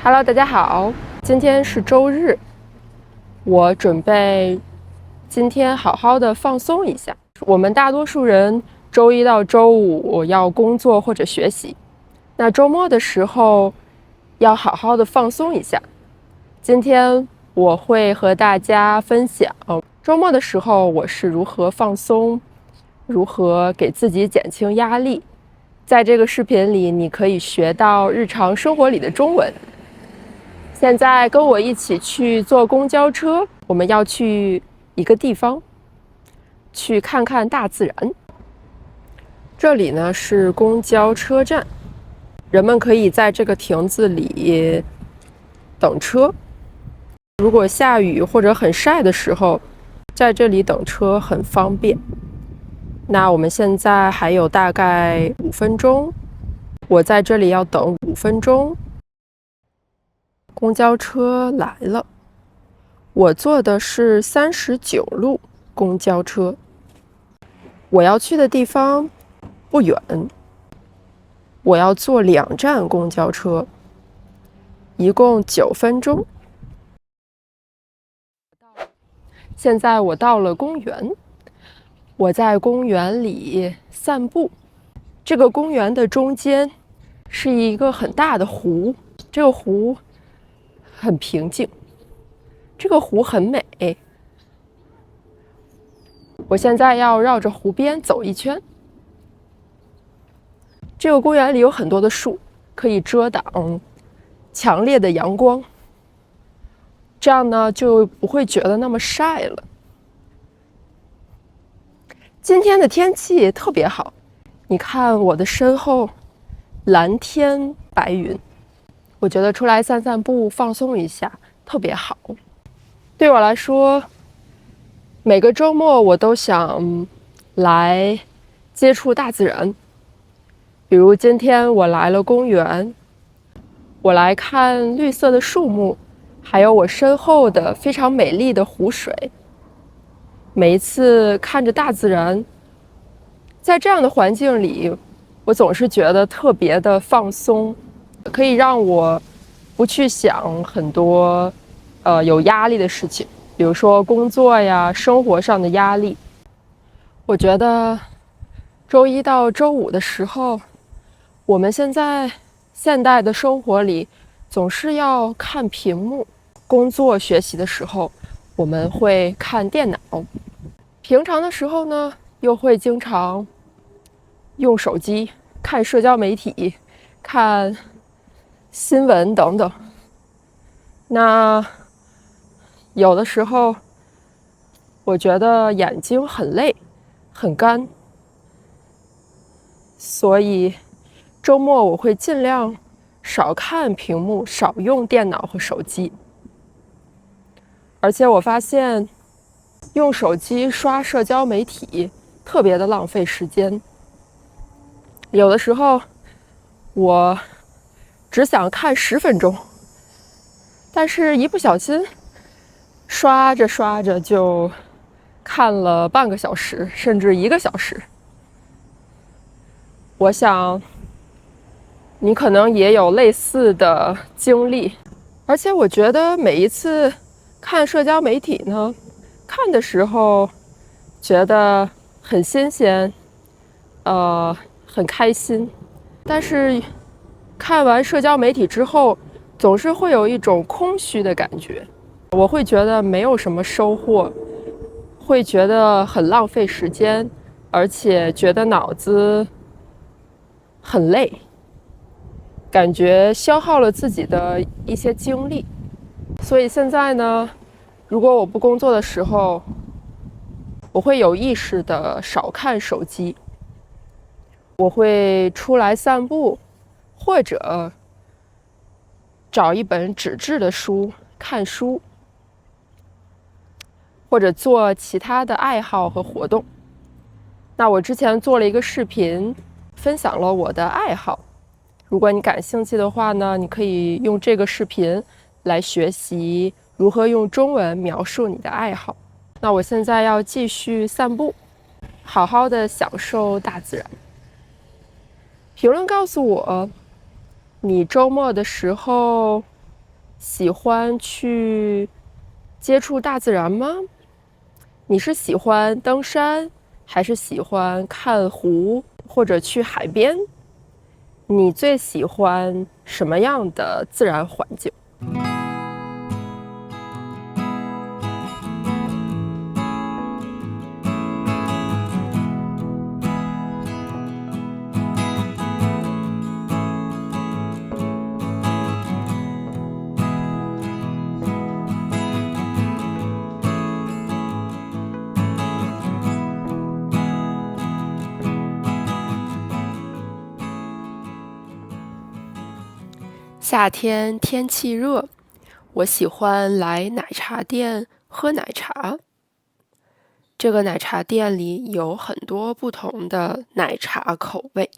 Hello， 大家好，今天是周日，我准备今天好好的放松一下。我们大多数人周一到周五要工作或者学习，那周末的时候要好好的放松一下。今天我会和大家分享周末的时候我是如何放松，如何给自己减轻压力。在这个视频里，你可以学到日常生活里的中文。现在跟我一起去坐公交车，我们要去一个地方，去看看大自然。这里呢是公交车站，人们可以在这个亭子里等车。如果下雨或者很晒的时候，在这里等车很方便。那我们现在还有大概5分钟，我在这里要等5分钟。公交车来了，我坐的是39路公交车。我要去的地方不远，我要坐2站公交车，一共9分钟。现在我到了公园，我在公园里散步。这个公园的中间是一个很大的湖，这个湖很平静，这个湖很美。我现在要绕着湖边走一圈。这个公园里有很多的树，可以遮挡强烈的阳光，这样呢就不会觉得那么晒了。今天的天气特别好，你看我的身后，蓝天白云，我觉得出来散散步放松一下特别好。对我来说，每个周末我都想来接触大自然。比如今天我来了公园，我来看绿色的树木，还有我身后的非常美丽的湖水。每一次看着大自然，在这样的环境里，我总是觉得特别的放松，可以让我不去想很多有压力的事情，比如说工作呀、生活上的压力。我觉得周一到周五的时候，我们现代的生活里总是要看屏幕，工作学习的时候我们会看电脑，平常的时候呢又会经常用手机看社交媒体、看新闻等等。那有的时候我觉得眼睛很累很干，所以周末我会尽量少看屏幕，少用电脑和手机。而且我发现用手机刷社交媒体特别的浪费时间。有的时候我只想看10分钟，但是一不小心刷着刷着就看了半个小时，甚至1个小时。我想你可能也有类似的经历，而且我觉得每一次看社交媒体呢，看的时候觉得很新鲜，很开心，但是看完社交媒体之后，总是会有一种空虚的感觉，我会觉得没有什么收获，会觉得很浪费时间，而且觉得脑子很累，感觉消耗了自己的一些精力。所以现在呢，如果我不工作的时候，我会有意识的少看手机，我会出来散步，或者找一本纸质的书看书，或者做其他的爱好和活动。那我之前做了一个视频，分享了我的爱好。如果你感兴趣的话呢，你可以用这个视频来学习如何用中文描述你的爱好。那我现在要继续散步，好好的享受大自然。评论告诉我，你周末的时候喜欢去接触大自然吗？你是喜欢登山，还是喜欢看湖或者去海边？你最喜欢什么样的自然环境？夏天天气热，我喜欢来奶茶店喝奶茶。这个奶茶店里有很多不同的奶茶口味。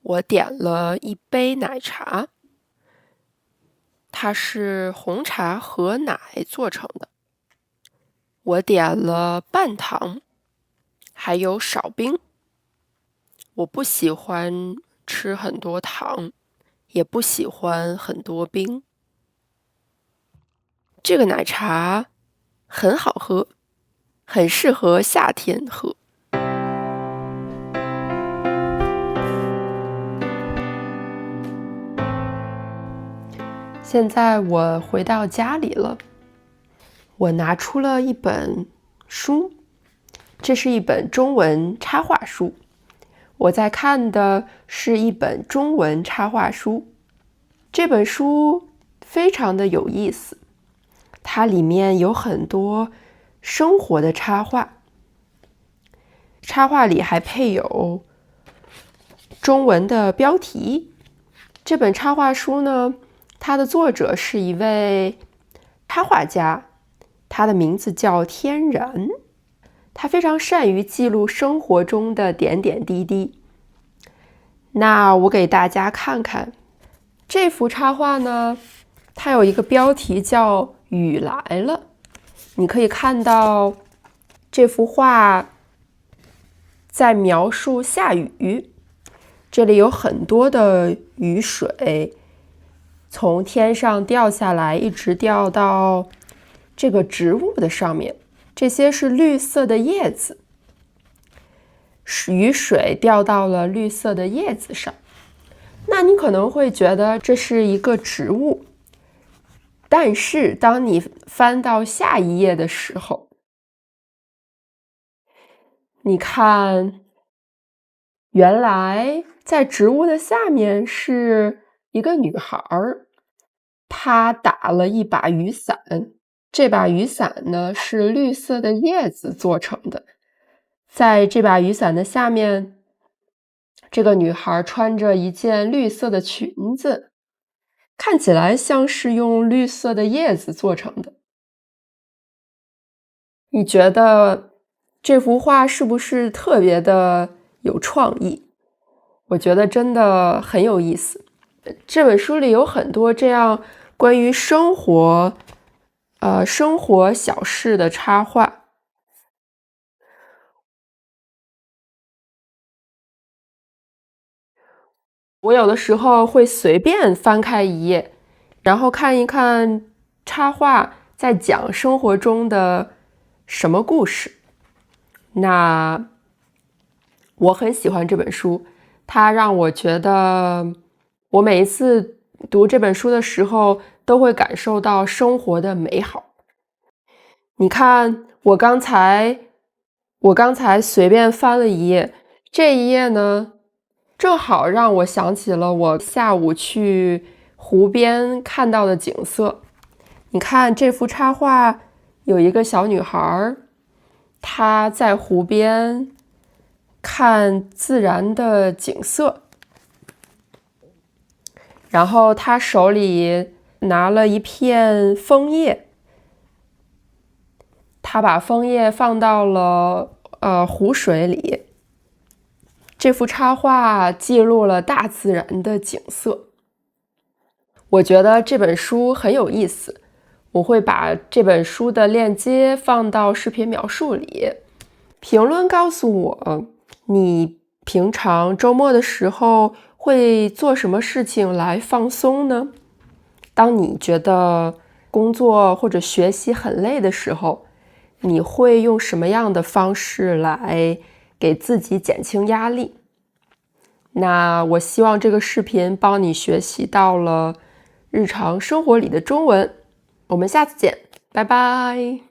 我点了一杯奶茶，它是红茶和奶做成的。我点了半糖，还有少冰。我不喜欢吃很多糖，也不喜欢很多冰。这个奶茶很好喝，很适合夏天喝。现在我回到家里了，我拿出了一本书，这是一本中文插画书。我在看的是一本中文插画书。这本书非常的有意思，它里面有很多生活的插画，插画里还配有中文的标题。这本插画书呢，它的作者是一位插画家，他的名字叫天然。他非常善于记录生活中的点点滴滴。那我给大家看看这幅插画呢，它有一个标题叫“雨来了”。你可以看到这幅画在描述下雨，这里有很多的雨水从天上掉下来，一直掉到这个植物的上面。这些是绿色的叶子，雨水掉到了绿色的叶子上。那你可能会觉得这是一个植物，但是当你翻到下一页的时候，你看，原来在植物的下面是一个女孩，她打了一把雨伞。这把雨伞呢，是绿色的叶子做成的。在这把雨伞的下面，这个女孩穿着一件绿色的裙子，看起来像是用绿色的叶子做成的。你觉得这幅画是不是特别的有创意？我觉得真的很有意思。这本书里有很多这样关于生活小事的插画。我有的时候会随便翻开一页，然后看一看插画在讲生活中的什么故事。那我很喜欢这本书，它让我觉得我每一次读这本书的时候都会感受到生活的美好。你看，我刚才随便翻了一页，这一页呢，正好让我想起了我下午去湖边看到的景色。你看这幅插画，有一个小女孩，她在湖边看自然的景色，然后她手里拿了一片枫叶。他把枫叶放到了湖水里。这幅插画记录了大自然的景色。我觉得这本书很有意思，我会把这本书的链接放到视频描述里。评论告诉我，你平常周末的时候会做什么事情来放松呢？当你觉得工作或者学习很累的时候，你会用什么样的方式来给自己减轻压力？那我希望这个视频帮你学习到了日常生活里的中文。我们下次见，拜拜。